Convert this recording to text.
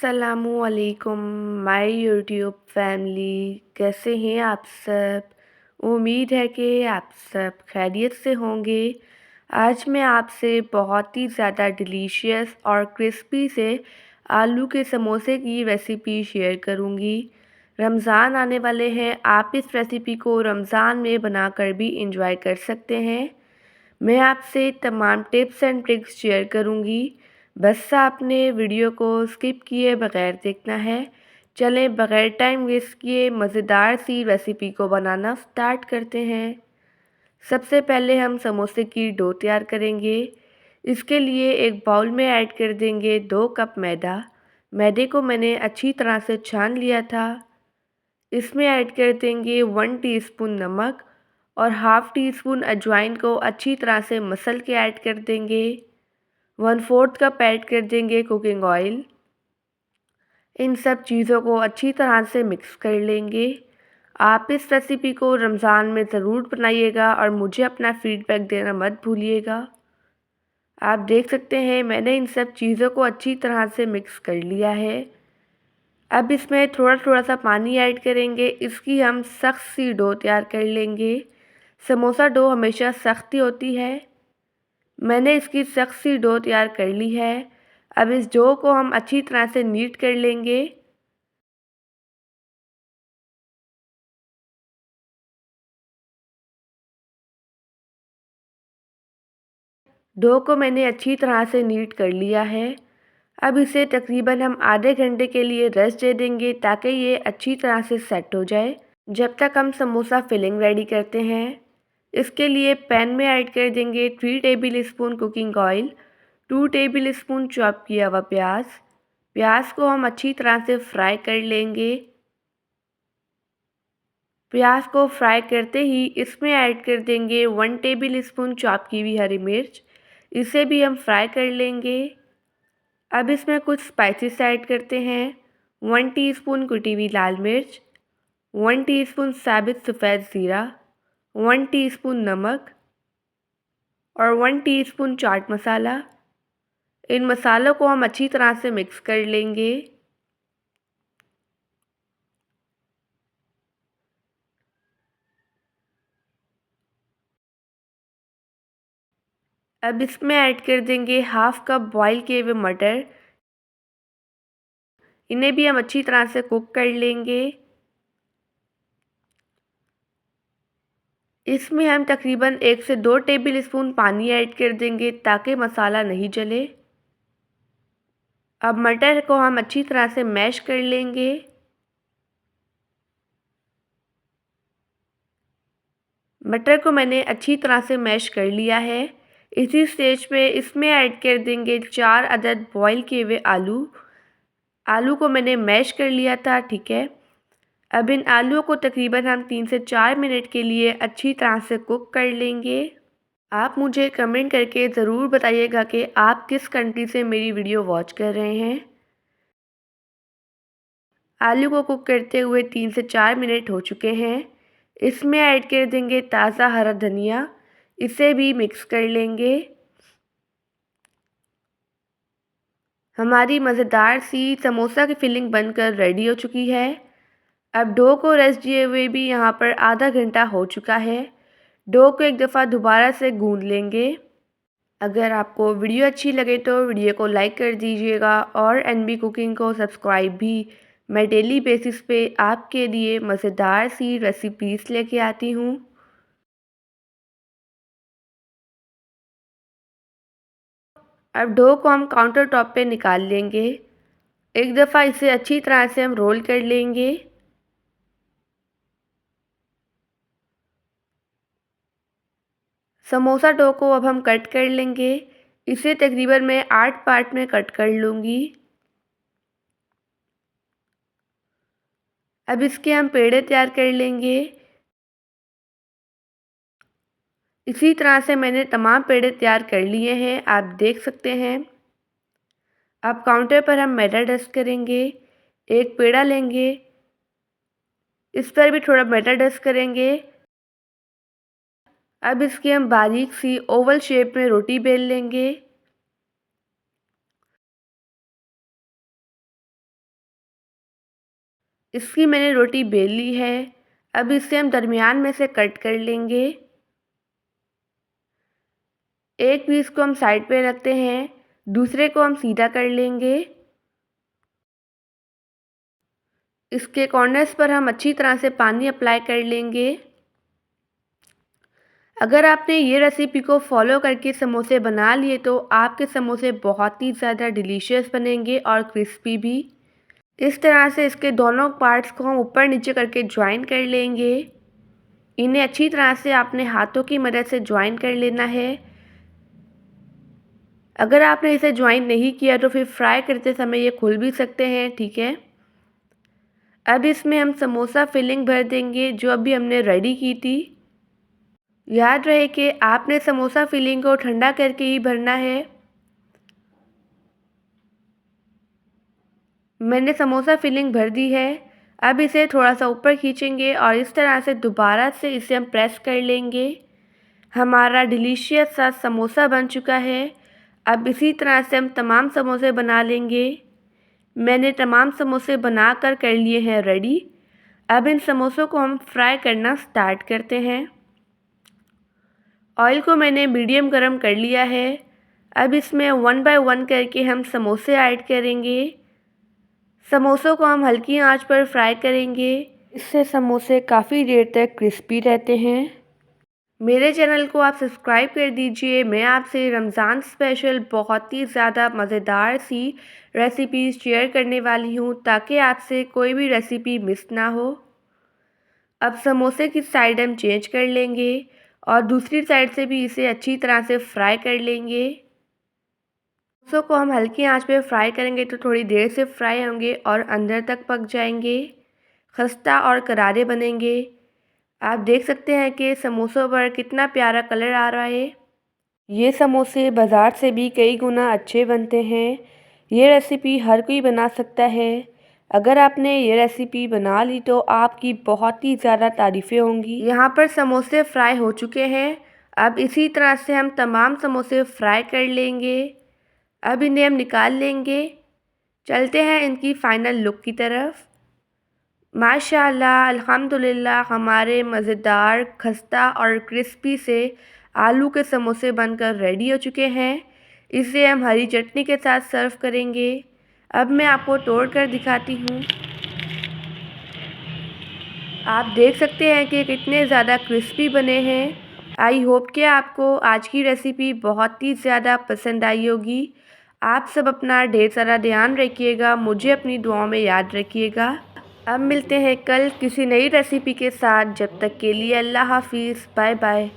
अस्सलामुअलैकुम my YouTube family, कैसे हैं आप सब। उम्मीद है कि आप सब खैरियत से होंगे। आज मैं आपसे बहुत ही ज़्यादा डिलीशियस और क्रिस्पी से आलू के समोसे की रेसिपी शेयर करूंगी। रमज़ान आने वाले हैं, आप इस रेसिपी को रमज़ान में बनाकर भी इंजॉय कर सकते हैं। मैं आपसे तमाम टिप्स एंड ट्रिक्स शेयर करूंगी, बस आपने वीडियो को स्किप किए बगैर देखना है। चलें बगैर टाइम वेस्ट किए मज़ेदार सी रेसिपी को बनाना स्टार्ट करते हैं। सबसे पहले हम समोसे की डो तैयार करेंगे। इसके लिए एक बाउल में ऐड कर देंगे 2 कप मैदा। मैदे को मैंने अच्छी तरह से छान लिया था। इसमें ऐड कर देंगे 1 टीस्पून नमक और हाफ़ टी स्पून अजवाइन को अच्छी तरह से मसल के ऐड कर देंगे। 1/4 कप ऐड कर देंगे कुकिंग ऑयल। इन सब चीज़ों को अच्छी तरह से मिक्स कर लेंगे। आप इस रेसिपी को रमज़ान में ज़रूर बनाइएगा और मुझे अपना फीडबैक देना मत भूलिएगा। आप देख सकते हैं मैंने इन सब चीज़ों को अच्छी तरह से मिक्स कर लिया है। अब इसमें थोड़ा थोड़ा सा पानी ऐड करेंगे। इसकी हम सख्त सी डो तैयार कर लेंगे। समोसा डो हमेशा सख्त ही होती है। मैंने इसकी सख्त सी डो तैयार कर ली है। अब इस डो को हम अच्छी तरह से नीट कर लेंगे। डो को मैंने अच्छी तरह से नीट कर लिया है। अब इसे तकरीबन हम आधे घंटे के लिए रेस्ट दे देंगे ताकि ये अच्छी तरह से सेट हो जाए। जब तक हम समोसा फिलिंग रेडी करते हैं, इसके लिए पैन में ऐड कर देंगे 3 table spoon cooking oil, 2 table spoon chop किया हुआ प्याज। प्याज को हम अच्छी तरह से फ्राई कर लेंगे। प्याज को फ्राई करते ही इसमें ऐड कर देंगे 1 टेबल स्पून चॉप की हुई हरी मिर्च। इसे भी हम फ्राई कर लेंगे। अब इसमें कुछ स्पाइसेस ऐड करते हैं। 1 टीस्पून कुटी हुई लाल मिर्च, 1 टीस्पून साबित सफ़ेद ज़ीरा, 1 टीस्पून नमक और 1 टीस्पून चाट मसाला। इन मसालों को हम अच्छी तरह से मिक्स कर लेंगे। अब इसमें ऐड कर देंगे हाफ़ कप बॉईल किए हुए मटर। इन्हें भी हम अच्छी तरह से कुक कर लेंगे। इसमें हम तकरीबन 1 से 2 टेबल स्पून पानी ऐड कर देंगे ताकि मसाला नहीं जले। अब मटर को हम अच्छी तरह से मैश कर लेंगे। मटर को मैंने अच्छी तरह से मैश कर लिया है। इसी स्टेज पे इसमें ऐड कर देंगे 4 अदद बॉईल किए हुए आलू। आलू को मैंने मैश कर लिया था, ठीक है। अब इन आलूओं को तकरीबन हम 3 से 4 मिनट के लिए अच्छी तरह से कुक कर लेंगे। आप मुझे कमेंट करके ज़रूर बताइएगा कि आप किस कंट्री से मेरी वीडियो वॉच कर रहे हैं। आलू को कुक करते हुए 3 से 4 मिनट हो चुके हैं। इसमें ऐड कर देंगे ताज़ा हरा धनिया। इसे भी मिक्स कर लेंगे। हमारी मज़ेदार सी समोसा की फिलिंग बनकर रेडी हो चुकी है। अब डो को रेस्ट दिए हुए भी यहाँ पर आधा घंटा हो चुका है। डो को एक दफ़ा दोबारा से गूंद लेंगे। अगर आपको वीडियो अच्छी लगे तो वीडियो को लाइक कर दीजिएगा और एनबी कुकिंग को सब्सक्राइब भी। मैं डेली बेसिस पे आपके लिए मज़ेदार सी रेसिपीज़ लेके आती हूँ। अब डो को हम काउंटर टॉप पे निकाल लेंगे। एक दफ़ा इसे अच्छी तरह से हम रोल कर लेंगे। समोसा डो को अब हम कट कर लेंगे। इसे तकरीबन मैं 8 पार्ट में कट कर लूँगी। अब इसके हम पेड़े तैयार कर लेंगे। इसी तरह से मैंने तमाम पेड़े तैयार कर लिए हैं, आप देख सकते हैं। अब काउंटर पर हम मैदा डस्ट करेंगे। एक पेड़ा लेंगे, इस पर भी थोड़ा मैदा डस्ट करेंगे। अब इसकी हम बारीक सी ओवल शेप में रोटी बेल लेंगे। इसकी मैंने रोटी बेल ली है। अब इसे हम दरमियान में से कट कर लेंगे। एक पीस को हम साइड पे रखते हैं, दूसरे को हम सीधा कर लेंगे। इसके कॉर्नर्स पर हम अच्छी तरह से पानी अप्लाई कर लेंगे। अगर आपने ये रेसिपी को फॉलो करके समोसे बना लिए तो आपके समोसे बहुत ही ज़्यादा डिलीशियस बनेंगे और क्रिस्पी भी। इस तरह से इसके दोनों पार्ट्स को हम ऊपर नीचे करके ज्वाइन कर लेंगे। इन्हें अच्छी तरह से आपने हाथों की मदद से ज्वाइन कर लेना है। अगर आपने इसे ज्वाइन नहीं किया तो फिर फ्राई करते समय ये खुल भी सकते हैं, ठीक है। अब इसमें हम समोसा फिलिंग भर देंगे जो अभी हमने रेडी की थी। याद रहे कि आपने समोसा फिलिंग को ठंडा करके ही भरना है। मैंने समोसा फिलिंग भर दी है। अब इसे थोड़ा सा ऊपर खींचेंगे और इस तरह से दोबारा से इसे हम प्रेस कर लेंगे। हमारा डिलीशियस सा समोसा बन चुका है। अब इसी तरह से हम तमाम समोसे बना लेंगे। मैंने तमाम समोसे बनाकर कर लिए हैं रेडी। अब इन समोसों को हम फ्राई करना स्टार्ट करते हैं। ऑयल को मैंने मीडियम गरम कर लिया है। अब इसमें 1 बाय 1 करके हम समोसे ऐड करेंगे। समोसों को हम हल्की आंच पर फ्राई करेंगे। इससे समोसे काफ़ी देर तक क्रिस्पी रहते हैं। मेरे चैनल को आप सब्सक्राइब कर दीजिए। मैं आपसे रमज़ान स्पेशल बहुत ही ज़्यादा मज़ेदार सी रेसिपीज़ शेयर करने वाली हूँ ताकि आपसे कोई भी रेसिपी मिस ना हो। अब समोसे की साइड हम चेंज कर लेंगे और दूसरी साइड से भी इसे अच्छी तरह से फ्राई कर लेंगे। समोसों को हम हल्की आंच पे फ्राई करेंगे तो थोड़ी देर से फ्राई होंगे और अंदर तक पक जाएंगे, खस्ता और करारे बनेंगे। आप देख सकते हैं कि समोसों पर कितना प्यारा कलर आ रहा है। ये समोसे बाज़ार से भी कई गुना अच्छे बनते हैं। ये रेसिपी हर कोई बना सकता है। अगर आपने ये रेसिपी बना ली तो आपकी बहुत ही ज़्यादा तारीफ़ें होंगी। यहाँ पर समोसे फ्राई हो चुके हैं। अब इसी तरह से हम तमाम समोसे फ्राई कर लेंगे। अब इन्हें हम निकाल लेंगे। चलते हैं इनकी फ़ाइनल लुक की तरफ। माशाल्लाह अल्हम्दुलिल्लाह हमारे मज़ेदार खस्ता और क्रिस्पी से आलू के समोसे बनकर रेडी हो चुके हैं। इसे हम हरी चटनी के साथ सर्व करेंगे। अब मैं आपको तोड़ कर दिखाती हूँ। आप देख सकते हैं कि कितने ज़्यादा क्रिस्पी बने हैं। आई होप कि आपको आज की रेसिपी बहुत ही ज़्यादा पसंद आई होगी। आप सब अपना ढेर सारा ध्यान रखिएगा, मुझे अपनी दुआओं में याद रखिएगा। अब मिलते हैं कल किसी नई रेसिपी के साथ। जब तक के लिए अल्लाह हाफिज़, बाय बाय।